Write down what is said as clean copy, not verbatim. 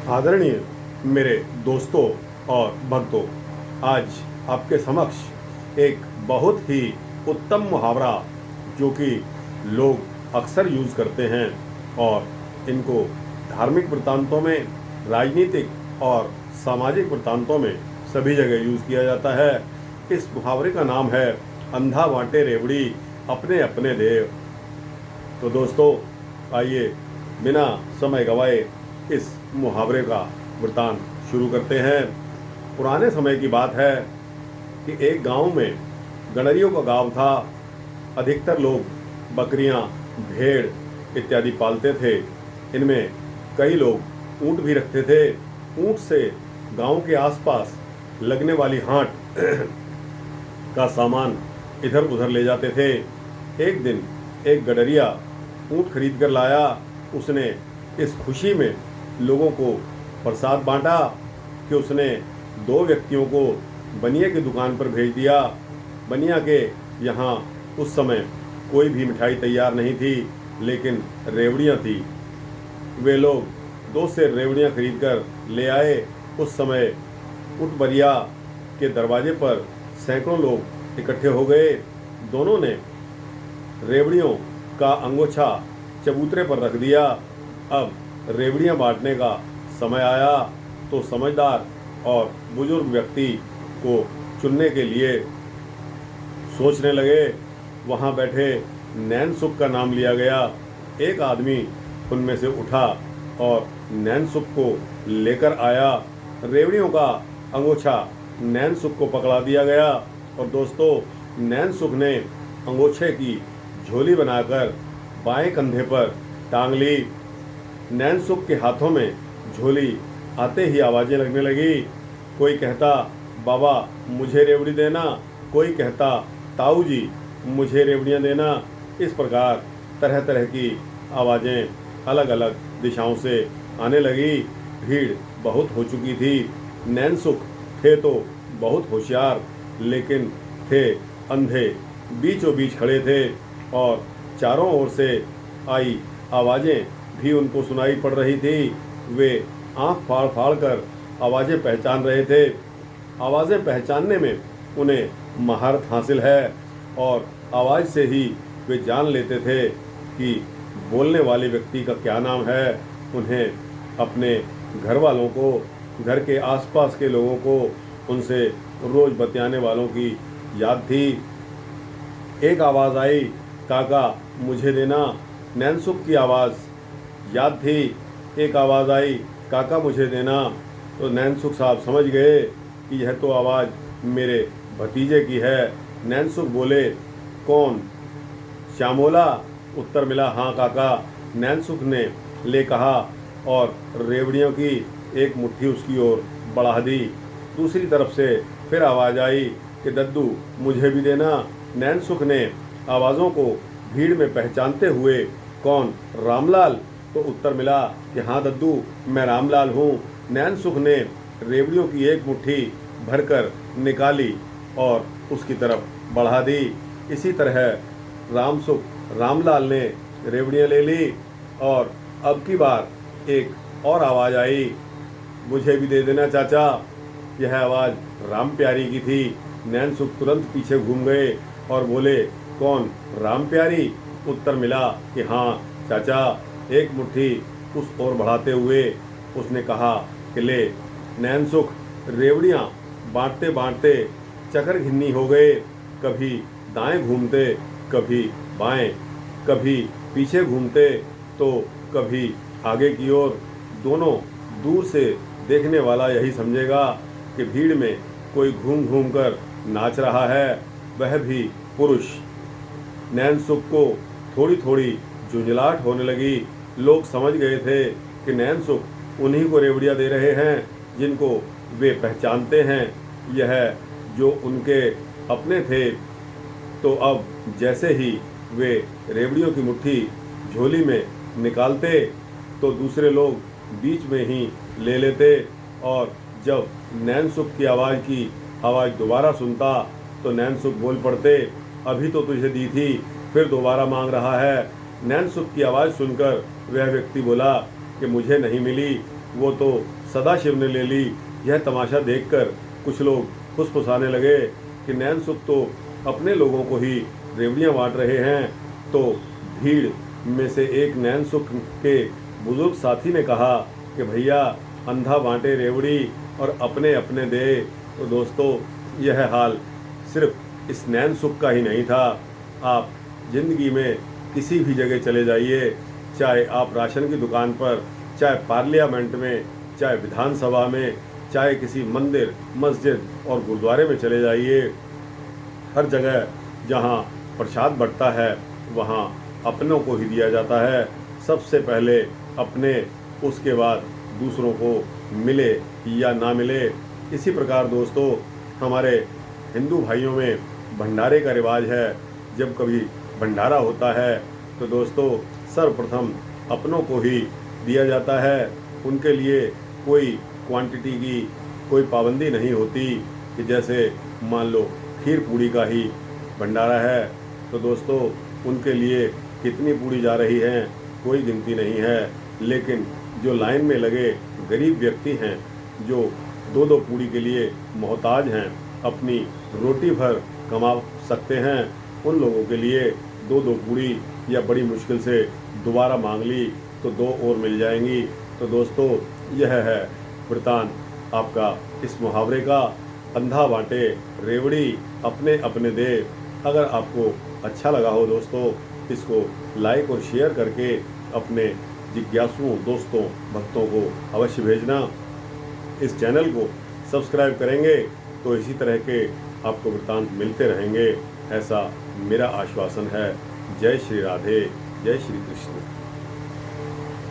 आदरणीय मेरे दोस्तों और भक्तों, आज आपके समक्ष एक बहुत ही उत्तम मुहावरा जो कि लोग अक्सर यूज़ करते हैं और इनको धार्मिक वृत्तांतों में, राजनीतिक और सामाजिक वृत्तांतों में सभी जगह यूज़ किया जाता है। इस मुहावरे का नाम है अंधा बांटे रेवड़ी अपने अपने देव। तो दोस्तों, आइए बिना समय गवाए इस मुहावरे का वृतांत शुरू करते हैं। पुराने समय की बात है कि एक गांव में गडरियों का गांव था। अधिकतर लोग बकरियां, भेड़ इत्यादि पालते थे। इनमें कई लोग ऊंट भी रखते थे। ऊंट से गांव के आसपास लगने वाली हाट का सामान इधर उधर ले जाते थे। एक दिन एक गडरिया ऊंट खरीद कर लाया। उसने इस खुशी में लोगों को प्रसाद बांटा कि उसने 2 व्यक्तियों को बनिया की दुकान पर भेज दिया। बनिया के यहाँ उस समय कोई भी मिठाई तैयार नहीं थी, लेकिन रेवड़ियाँ थी। वे लोग 2 से रेवड़ियाँ खरीद कर ले आए। उस समय ऊंट बरिया के दरवाजे पर सैकड़ों लोग इकट्ठे हो गए। दोनों ने रेवड़ियों का अंगोछा चबूतरे पर रख दिया। अब रेवड़ियां बांटने का समय आया तो समझदार और बुजुर्ग व्यक्ति को चुनने के लिए सोचने लगे। वहां बैठे नैनसुख का नाम लिया गया। एक आदमी उनमें से उठा और नैनसुख को लेकर आया। रेवड़ियों का अंगोछा नैनसुख को पकड़ा दिया गया और दोस्तों, नैनसुख ने अंगोछे की झोली बनाकर बाएं कंधे पर टांग ली। नैनसुख के हाथों में झोली आते ही आवाज़ें लगने लगी। कोई कहता, बाबा मुझे रेवड़ी देना। कोई कहता, ताऊ जी मुझे रेवड़ियाँ देना। इस प्रकार तरह तरह की आवाज़ें अलग अलग दिशाओं से आने लगी। भीड़ बहुत हो चुकी थी। नैनसुख थे तो बहुत होशियार, लेकिन थे अंधे। बीचों बीच खड़े थे और चारों ओर से आई आवाज़ें भी उनको सुनाई पड़ रही थी। वे आंख फाड़ फाड़ कर आवाज़ें पहचान रहे थे। आवाज़ें पहचानने में उन्हें महारत हासिल है और आवाज़ से ही वे जान लेते थे कि बोलने वाले व्यक्ति का क्या नाम है। उन्हें अपने घर वालों को, घर के आसपास के लोगों को, उनसे रोज़ बतियाने वालों की याद थी। एक आवाज़ आई, काका मुझे देना। नैनसुख की आवाज़ याद थी। एक आवाज़ आई, काका मुझे देना। तो नैनसुख साहब समझ गए कि यह तो आवाज़ मेरे भतीजे की है। नैनसुख बोले, कौन? श्यामोला। उत्तर मिला, हाँ काका। नैनसुख ने ले कहा और रेवड़ियों की एक मुट्ठी उसकी ओर बढ़ा दी। दूसरी तरफ से फिर आवाज़ आई कि दद्दू मुझे भी देना। नैनसुख ने आवाज़ों को भीड़ में पहचानते हुए, कौन? रामलाल। तो उत्तर मिला कि हाँ दद्दू, मैं रामलाल हूँ। नैनसुख ने रेवड़ियों की एक मुट्ठी भरकर निकाली और उसकी तरफ बढ़ा दी। इसी तरह रामलाल ने रेवड़ियाँ ले ली और अब की बार एक और आवाज़ आई, मुझे भी दे देना चाचा। यह आवाज़ राम प्यारी की थी। नैनसुख तुरंत पीछे घूम गए और बोले, कौन? राम प्यारी। उत्तर मिला कि हाँ चाचा। एक मुट्ठी उस ओर बढ़ाते हुए उसने कहा कि ले। नैनसुख रेवड़ियाँ बांटते बांटते चक्कर घिन्नी हो गए। कभी दाएं घूमते, कभी बाएं, कभी पीछे घूमते तो कभी आगे की ओर। दोनों दूर से देखने वाला यही समझेगा कि भीड़ में कोई घूम घूम कर नाच रहा है, वह भी पुरुष। नैनसुख को थोड़ी थोड़ी झुंझलाहट होने लगी। लोग समझ गए थे कि नैनसुख उन्हीं को रेवड़ियाँ दे रहे हैं जिनको वे पहचानते हैं, यह जो उनके अपने थे। तो अब जैसे ही वे रेवड़ियों की मुट्ठी झोली में निकालते तो दूसरे लोग बीच में ही ले लेते और जब नैनसुख की आवाज़ दोबारा सुनता तो नैनसुख बोल पड़ते, अभी तो तुझे दी थी, फिर दोबारा मांग रहा है। नैनसुख की आवाज़ सुनकर वह व्यक्ति बोला कि मुझे नहीं मिली, वो तो सदाशिव ने ले ली। यह तमाशा देखकर कुछ लोग फुसफुसाने लगे कि नैनसुख तो अपने लोगों को ही रेवड़ियाँ बांट रहे हैं। तो भीड़ में से एक नैनसुख के बुजुर्ग साथी ने कहा कि भैया, अंधा बांटे रेवड़ी और अपने अपने दे। तो दोस्तों, यह हाल सिर्फ इस नैनसुख का ही नहीं था। आप ज़िंदगी में किसी भी जगह चले जाइए, चाहे आप राशन की दुकान पर, चाहे पार्लियामेंट में, चाहे विधानसभा में, चाहे किसी मंदिर, मस्जिद और गुरुद्वारे में चले जाइए, हर जगह जहाँ प्रसाद बंटता है वहाँ अपनों को ही दिया जाता है। सबसे पहले अपने, उसके बाद दूसरों को, मिले या ना मिले। इसी प्रकार दोस्तों, हमारे हिंदू भाइयों में भंडारे का रिवाज है। जब कभी भंडारा होता है तो दोस्तों सर्वप्रथम अपनों को ही दिया जाता है। उनके लिए कोई क्वांटिटी की कोई पाबंदी नहीं होती कि जैसे मान लो खीर पूड़ी का ही भंडारा है तो दोस्तों उनके लिए कितनी पूड़ी जा रही है कोई गिनती नहीं है। लेकिन जो लाइन में लगे गरीब व्यक्ति हैं, जो दो दो पूड़ी के लिए मोहताज हैं, अपनी रोटी भर कमा सकते हैं, उन लोगों के लिए दो दो पूड़ी या बड़ी मुश्किल से दोबारा मांग ली तो दो और मिल जाएंगी। तो दोस्तों, यह है वृतांत आपका इस मुहावरे का, अंधा बांटे रेवड़ी अपने अपने दे। अगर आपको अच्छा लगा हो दोस्तों, इसको लाइक और शेयर करके अपने जिज्ञासुओं, दोस्तों, भक्तों को अवश्य भेजना। इस चैनल को सब्सक्राइब करेंगे तो इसी तरह के आपको वृतांत मिलते रहेंगे, ऐसा मेरा आश्वासन है। जय श्री राधे, जय श्री कृष्ण।